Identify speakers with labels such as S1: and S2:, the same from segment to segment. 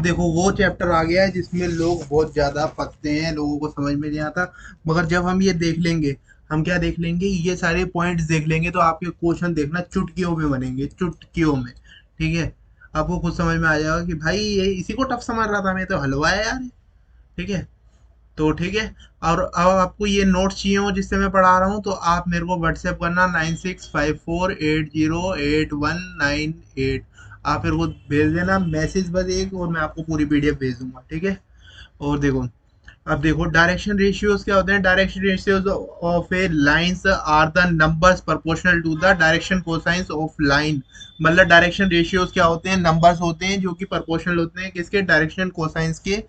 S1: देखो वो चैप्टर आ गया है जिसमें लोग बहुत ज्यादा फंसते हैं, लोगों को समझ में नहीं आता। मगर जब हम ये देख लेंगे, हम क्या देख लेंगे, ये सारे पॉइंट्स देख लेंगे तो आपके क्वेश्चन देखना चुटकियों में बनेंगे, चुटकियों में। ठीक है। आपको खुद समझ में आ जाएगा कि भाई ये इसी को टफ समझ रहा था, मैं तो हलवा है यार। ठीक है। तो ठीक है। और अब आपको ये नोट्स चाहिए हो जिससे मैं पढ़ा रहा हूँ, तो आप मेरे को व्हाट्सएप करना 9654808198। आप मेरे को भेज देना मैसेज बस एक, और मैं आपको पूरी पीडीएफ भेज दूंगा। ठीक है। और देखो, अब देखो डायरेक्शन रेशियोज क्या होते हैं। Direction ratios of a lines are the numbers proportional to the direction cosines of line. मतलब डायरेक्शन रेशियोज क्या होते हैं, नंबर्स होते हैं जो कि प्रोपोर्शनल होते हैं किसके, डायरेक्शन कोसाइंस के,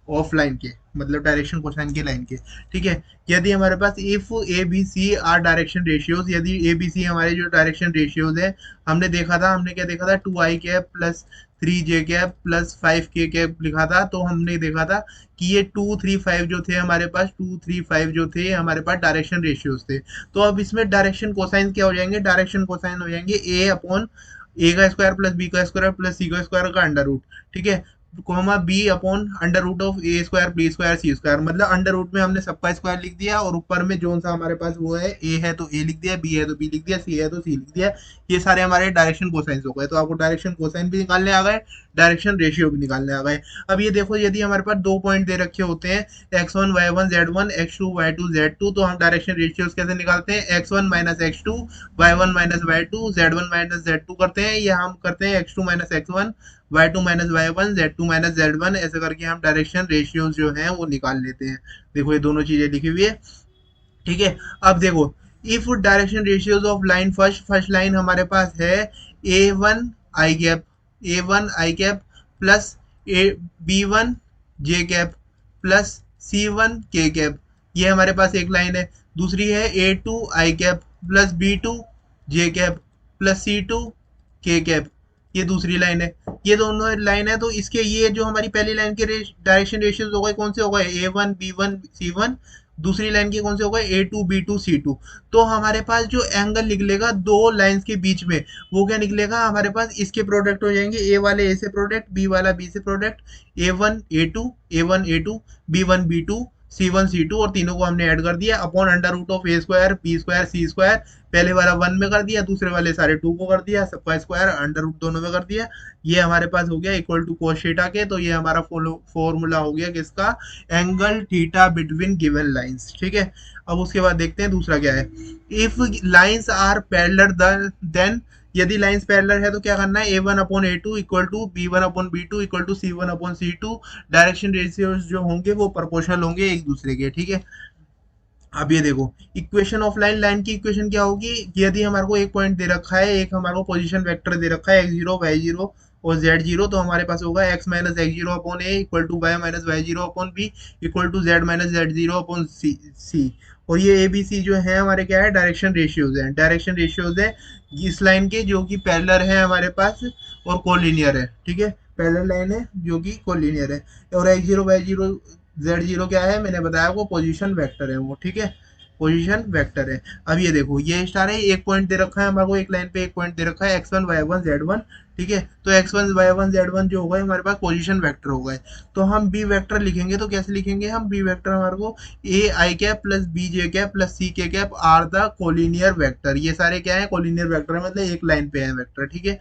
S1: ऑफ लाइन के, मतलब डायरेक्शन कोसाइन के लाइन के। ठीक है। यदि हमारे पास if A B C are direction ratios, यदि ए बी सी हमारे जो डायरेक्शन रेशियोज है, हमने देखा था, हमने क्या देखा था, 2i cap plus 3j cap plus 5k cap लिखा था। तो हमने देखा था कि ये 2 3 5 जो थे हमारे पास, 2 3 5 जो थे हमारे पास डायरेक्शन रेशियोज थे। तो अब इसमें डायरेक्शन कोसाइन क्या हो जाएंगे, डायरेक्शन कोसाइन हो जाएंगे ए अपॉन ए का स्क्वायर प्लस बी का स्क्वायर प्लस सी का स्क्वायर का अंडर रूट। ठीक है। Comma B upon under root of A square B square C square, मतलब अंडर रूट में हमने सबका स्क्वायर लिख दिया, और ऊपर में जो सा हमारे पास वो है, ए है तो ए लिख दिया, बी है तो बी लिख दिया, सी है तो सी लिख दिया। ये सारे हमारे डायरेक्शन कोसाइंस हो गए। तो आपको डायरेक्शन कोसाइन भी निकालने आ गए, डायरेक्शन रेशियो भी निकालने आ गए। अब ये देखो, यदि हमारे पास दो पॉइंट दे रखे होते हैं, x1 y1 z1 x2 y2 z2, तो हम डायरेक्शन रेशियोज कैसे निकालते हैं, x1 minus x2 y1 minus y2 z1 minus z2 करते हैं, या हम करते हैं x2 minus x1 y2 minus y1 z2 minus z1, ऐसे करके हम डायरेक्शन रेशियोज जो हैं वो निकाल लेते हैं। देखो ये दोनों चीजें लिखी हुई है। ठीक है। अब देखो, if direction ratios of line, first first line हमारे पास है a1 i cap, a1 i cap plus A b1 j cap plus c1 k cap, ये हमारे पास एक लाइन है। दूसरी है a2 i cap plus b2 j cap plus c2 k cap, ये दूसरी लाइन है। ये दोनों लाइन है, तो इसके ये जो हमारी पहली लाइन के डायरेक्शन रेशियोज हो गए, कौन से हो गए, a1 b1 c1। दूसरी लाइन के कौन से हो गए, a2 b2 c2। तो हमारे पास जो एंगल निकलेगा दो लाइंस के बीच में, वो क्या निकलेगा, हमारे पास इसके प्रोडक्ट हो जाएंगे, ए वाले ए से प्रोडक्ट, बी वाला बी से product, a1 a2 b1 b2 c1 c2, और तीनों को हमने ऐड कर दिया upon under root of A square B square C square. पहले वाला 1 में कर दिया, दूसरे वाले सारे 2 को कर दिया, सबका स्क्वायर अंडर रूट दोनों में कर दिया। ये हमारे पास हो गया इक्वल टू कोस थीटा के। तो ये हमारा फॉर्मूला हो गया किसका, angle theta between given lines. ठीक है। अब उसके बाद देखते हैं दूसरा क्या है। If lines are parallel then, यदि लाइंस पैरेलल है तो क्या करना है, a1 upon a2 equal to b1 upon b2 equal to c1 upon c2। Direction ratios जो होंगे वो प्रोपोर्शनल होंगे एक दूसरे के। ठीक है। अब ये देखो, इक्वेशन ऑफ लाइन, लाइन की इक्वेशन क्या होगी, यदि हमारे को एक पॉइंट दे रखा है, एक हमारे को पोजीशन वेक्टर दे रखा है x0 y0 और z0, तो हमारे पास होगा x minus x0 upon a equal to y minus y0 upon b equal to z minus z0 upon c। और ये ए बी सी जो है हमारे क्या है, डायरेक्शन रेशियोज है, डायरेक्शन रेशियोज है इस लाइन के जो कि पैरेलल है हमारे पास और कोलिनियर है। ठीक है। पैरेलल लाइन है जो कि कोलिनियर है। और x0 y0 z0 क्या है, मैंने बताया आपको, पोजीशन वेक्टर है वो। ठीक है। पोजीशन वेक्टर है। अब ये देखो, ये स्टार है, एक पॉइंट दे रखा है हमारे को, एक लाइन पे एक पॉइंट दे रखा है x1 y1 z1। ठीक है। तो x1 y1 z1 जो होगा हमारे पास पोजीशन वेक्टर हो गए। तो हम बी वेक्टर लिखेंगे, तो कैसे लिखेंगे हम बी वेक्टर, हमारे को a i cap plus b j cap plus c k cap are the collinear vector. ये सारे क्या है, कोलिनियर वेक्टर है, मतलब एक लाइन पे है वेक्टर। ठीक है।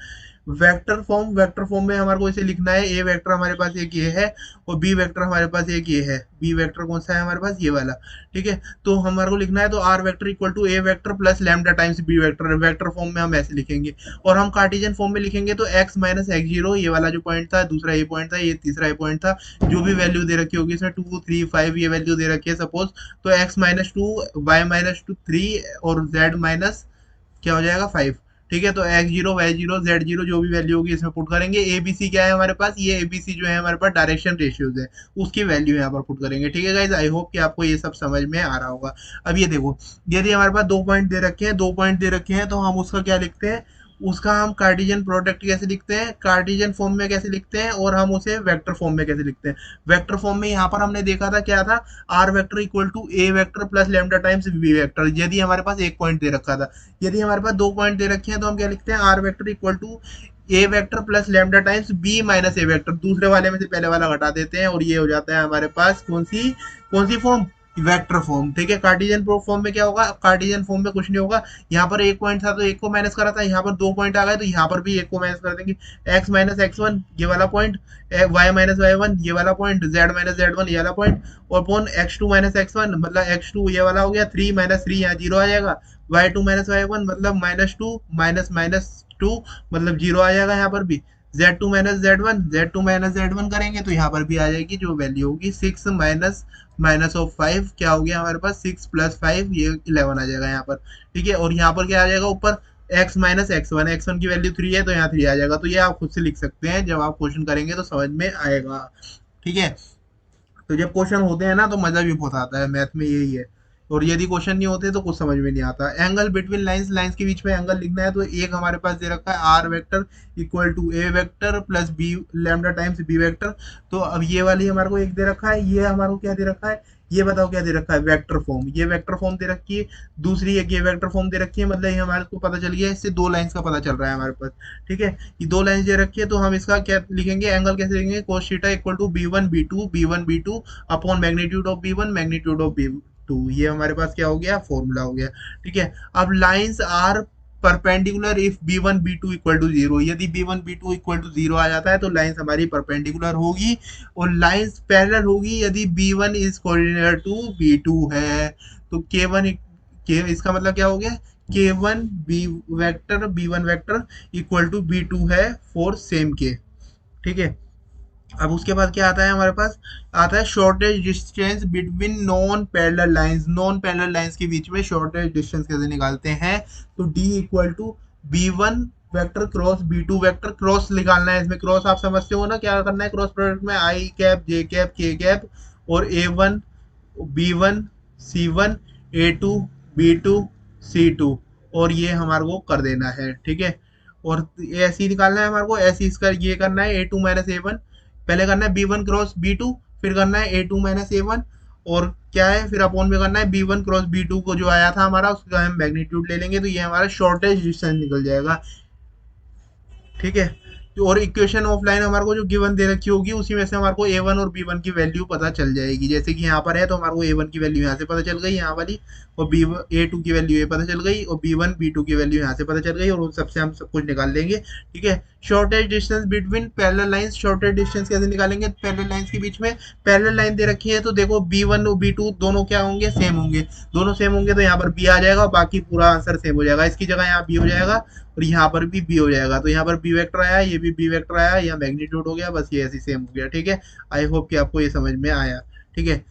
S1: वेक्टर फॉर्म में हमारे को इसे लिखना है, ए वेक्टर हमारे पास एक ये है, और बी वेक्टर हमारे पास एक ये है। बी वेक्टर कौन सा है हमारे पास, ये वाला। ठीक है। तो हमारे को लिखना है, तो R vector equal to A vector plus lambda times B vector, vector form में हम ऐसे लिखेंगे। और हम कार्टेशियन फॉर्म में लिखेंगे, तो एक्स माइनस x0, ये वाला जो पॉइंट था, दूसरा ये पॉइंट था, ये तीसरा ये पॉइंट था, जो भी वैल्यू दे रखी होगी इसमें 2 3 5 ये वैल्यू दे रखी है सपोज, तो x-2 y-2 3 और z माइनस क्या हो जाएगा 5। ठीक है। तो x0 y0 z0 जो भी वैल्यू होगी इसमें पुट करेंगे। ए बी सी क्या है हमारे पास, ये ए बी सी जो है हमारे पास डायरेक्शन रेशियोज है, उसकी वैल्यू यहाँ पर पुट करेंगे। ठीक है गाइज, आई होप कि आपको ये सब समझ में आ रहा होगा। अब ये देखो, यदि हमारे पास दो पॉइंट दे रखे हैं, दो पॉइंट दे रखे हैं, तो हम उसका क्या लिखते हैं, उसका हम कार्टेशियन प्रोडक्ट कैसे लिखते हैं, कार्टेशियन फॉर्म में कैसे लिखते हैं, और हम उसे वेक्टर फॉर्म में कैसे लिखते हैं। वेक्टर फॉर्म में यहाँ पर हमने देखा था क्या था, R vector equal to A vector plus lambda times B vector, यदि हमारे पास एक पॉइंट दे रखा था। यदि हमारे पास दो पॉइंट दे रखे हैं, तो हम क्या लिखते हैं, R vector equal to A vector plus lambda times B minus A vector, दूसरे वाले में से पहले वाला घटा देते हैं और ये हो जाता है हमारे पास कौन सी फॉर्म, वेक्टर फॉर्म। ठीक है, कार्टेशियन फॉर्म में क्या होगा, कार्टेशियन फॉर्म में कुछ नहीं होगा, यहाँ पर एक पॉइंट था तो एक को माइनस करा था, यहाँ पर दो पॉइंट आ गए तो यहाँ पर भी एक को माइनस कर देंगे, एक्स माइनस एक्स वन ये वाला point, Y minus Y one ये वाला point, Z minus Z one ये वाला पॉइंट, और पॉन X two minus X one मतलब एक्स टू ये वाला हो गया, थ्री माइनस थ्री यहाँ जीरो आ जाएगा, Y two minus Y one मतलब minus two minus minus two मतलब जीरो आ जाएगा यहाँ पर भी, Z2 minus Z1, Z2 minus Z1 करेंगे तो यहाँ पर भी आ जाएगी जो वैल्यू होगी, six minus minus of five क्या हो गया हमारे पास, सिक्स प्लस फाइव ये 11 आ जाएगा यहाँ पर। ठीक है, और यहाँ पर क्या आ जाएगा ऊपर, x माइनस एक्स वन की वैल्यू 3 है तो यहाँ 3 आ जाएगा, तो ये आप खुद से लिख सकते हैं, जब आप क्वेश्चन करेंगे तो समझ में आएगा। ठीक है, तो जब क्वेश्चन होते हैं ना तो मजा भी बहुत आता है, मैथ में यही है। और यदि क्वेश्चन नहीं होते तो कुछ समझ में नहीं आता। एंगल बिटवीन लाइंस, लाइंस के बीच में एंगल लिखना है तो एक हमारे पास दे रखा है R vector equal to A vector plus B lambda times B vector. तो अब ये वाली हमारे को एक दे रखा है, ये हमारे को क्या दे रखा है, ये बताओ क्या दे रखा है, वेक्टर फॉर्म, ये वेक्टर फॉर्म दे रखी है, दूसरी एक ये वेक्टर फॉर्म दे रखी है, मतलब ये हमारे को पता चल गया, इससे दो लाइंस का पता चल रहा है हमारे पास। ठीक है, ये दो लाइंस दे रखी है तो हम इसका क्या लिखेंगे, एंगल कैसे लिखेंगे, cos theta equal to B one B two upon magnitude of B one magnitude of B two, ये हमारे पास क्या हो गया, फॉर्मूला हो गया। ठीक है, अब lines are perpendicular if B one B two equal to zero, यदि B one B two equal to zero आ जाता है तो लाइंस हमारी परपेंडिकुलर होगी, और लाइंस पैरेलल होगी यदि B one is coordinate to B two है। तो के वन के इसका मतलब क्या हो गया, K one B one vector equal to B two है फॉर सेम के। ठीक है, अब उसके बाद क्या आता है हमारे पास, आता है shortage distance between non parallel lines, non parallel lines के बीच में शॉर्टेज डिस्टेंस कैसे निकालते हैं, तो D equal to B one vector cross B two vector, cross निकालना है, इसमें क्रॉस आप समझते हो ना क्या करना है, क्रॉस प्रोडक्ट में I cap J cap K cap और A one B one C one A two B two C two, और ये हमारे को कर देना है। ठीक है, और ऐसे ही निकालना है हमारे को, ऐसे इसका ये करना है A two minus A one, पहले करना है B one cross B two, फिर करना है A two minus A one, और क्या है फिर अपॉन में करना है B one cross B two को जो आया था हमारा उसका हम मैग्नीट्यूड ले लेंगे, तो ये हमारा शॉर्टेज डिस्टेंस निकल जाएगा। ठीक है, और इक्वेशन ऑफ लाइन हमारे को जो गिवन दे रखी होगी उसी में से हमारे को ए वन और बी वन की वैल्यू पता चल जाएगी, जैसे कि यहाँ पर है तो हमारे को ए वन की वैल्यू यहाँ से पता चल गई यहाँ वाली, और बी ए टू की वैल्यू ये पता चल गई, और बी वन बी टू की वैल्यू यहाँ से पता चल गई, और उन सबसे हम सब कुछ निकाल लेंगे। ठीक है, shortage distance between parallel lines, shortage distance कैसे निकालेंगे, पैरेलल लाइंस के बीच में पैरेलल लाइन दे रखी है तो देखो बी वन और बी टू दोनों क्या होंगे, सेम होंगे, दोनों सेम होंगे तो यहाँ पर बी आ जाएगा, बाकी पूरा आंसर सेम हो जाएगा, इसकी जगह यहाँ बी हो जाएगा और यहाँ पर भी बी हो जाएगा, तो यहाँ पर बी वेक्टर आया, ये भी बी वेक्टर आया, यहाँ मैग्नीट्यूड हो गया, बस ये ऐसे सेम हो गया। ठीक है, आई होप कि आपको ये समझ में आया। ठीक है,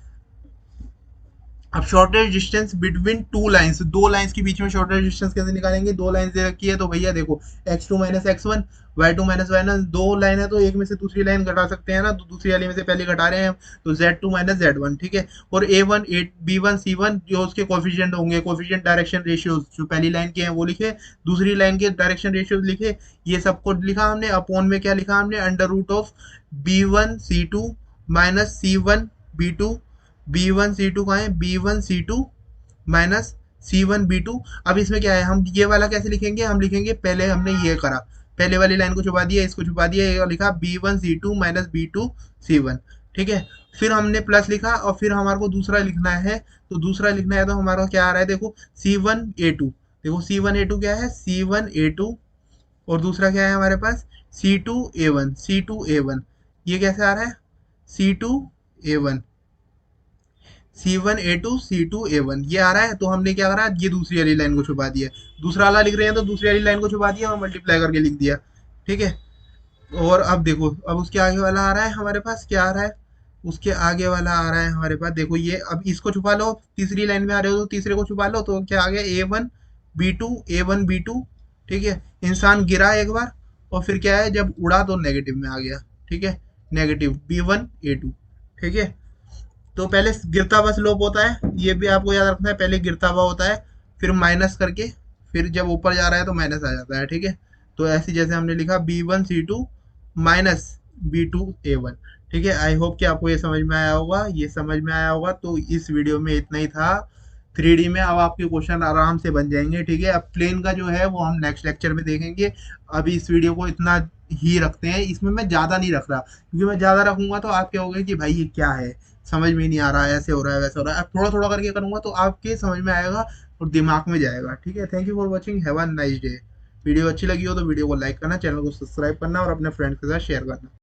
S1: अब shortage distance between two lines, दो लाइंस के बीच में शॉर्टेज डिस्टेंस कैसे निकालेंगे, दो लाइंस दे रखी है तो भैया देखो X two minus X one Y two minus Y one, दो लाइन है तो एक में से दूसरी लाइन घटा सकते हैं ना, तो दूसरी वाली में से पहले घटा रहे हैं तो Z two minus Z one. ठीक है, और A one B one C one जो उसके कोफिशिएंट होंगे, कोफिशिएंट डायरेक्शन रेशियोज जो पहली लाइन के हैं वो लिखे, दूसरी लाइन के डायरेक्शन रेशियोज लिखे, ये सब कुछ लिखा हमने, अपॉन में क्या लिखा हमने, under root of B one C two minus C one B two, B one C two कहाँ है, B one C two minus C one B two. अब इसमें क्या है, हम ये वाला कैसे लिखेंगे, हम लिखेंगे पहले हमने ये करा, पहले वाली लाइन को छुपा दिया, इसको छुपा दिया, ये लिखा B one C two minus B two C one. ठीक है, फिर हमने प्लस लिखा और फिर हमारे को दूसरा लिखना है, तो दूसरा लिखना है तो हमारा क्या आ रहा है, देखो सी वन ए टू, देखो सी वन ए टू क्या है, सी वन ए टू, और दूसरा क्या है हमारे पास C two A one, C two A one, ये कैसे आ रहा है C two A one, C one A two C two A one ये आ रहा है, तो हमने क्या करा, ये दूसरी वाली लाइन को छुपा दिया, दूसरा वाला लिख रहे हैं तो दूसरी वाली लाइन को छुपा दिया और मल्टीप्लाई करके लिख दिया। ठीक है, और अब देखो अब उसके आगे वाला आ रहा है हमारे पास, क्या आ रहा है, उसके आगे वाला आ रहा है हमारे पास, देखो ये अब इसको छुपा लो, तीसरी लाइन में आ रहे हो तो तीसरे को छुपा लो, तो क्या आ गया A one B two A one B two. ठीक है, इंसान गिरा एक बार और फिर क्या है, जब उड़ा तो नेगेटिव में आ गया। ठीक है, negative B one A two. ठीक है, तो पहले गिरता हुआ स्लोप होता है, ये भी आपको याद रखना है, पहले गिरता हुआ होता है फिर माइनस करके फिर जब ऊपर जा रहा है तो माइनस आ जाता है। ठीक है, तो ऐसे जैसे हमने लिखा B one C two minus B two A one. ठीक है, आई होप कि आपको ये समझ में आया होगा, ये समझ में आया होगा, तो इस वीडियो में इतना ही था। 3D में अब आपके क्वेश्चन आराम से बन जाएंगे। ठीक है, अब प्लेन का जो है वो हम नेक्स्ट लेक्चर में देखेंगे। अभी इस वीडियो को इतना ही रखते हैं, इसमें मैं ज़्यादा नहीं रख रहा, क्योंकि मैं ज़्यादा रखूंगा तो आप क्या होगा कि भाई ये क्या है, समझ में नहीं आ रहा है, ऐसे हो रहा है वैसे हो रहा है। अब थोड़ा थोड़ा करके करूंगा तो आपके समझ में आएगा और दिमाग में जाएगा। ठीक है, thank you for watching, have a nice day. Video अच्छी लगी हो तो वीडियो को लाइक करना, चैनल को सब्सक्राइब करना और अपने फ्रेंड्स के साथ शेयर करना।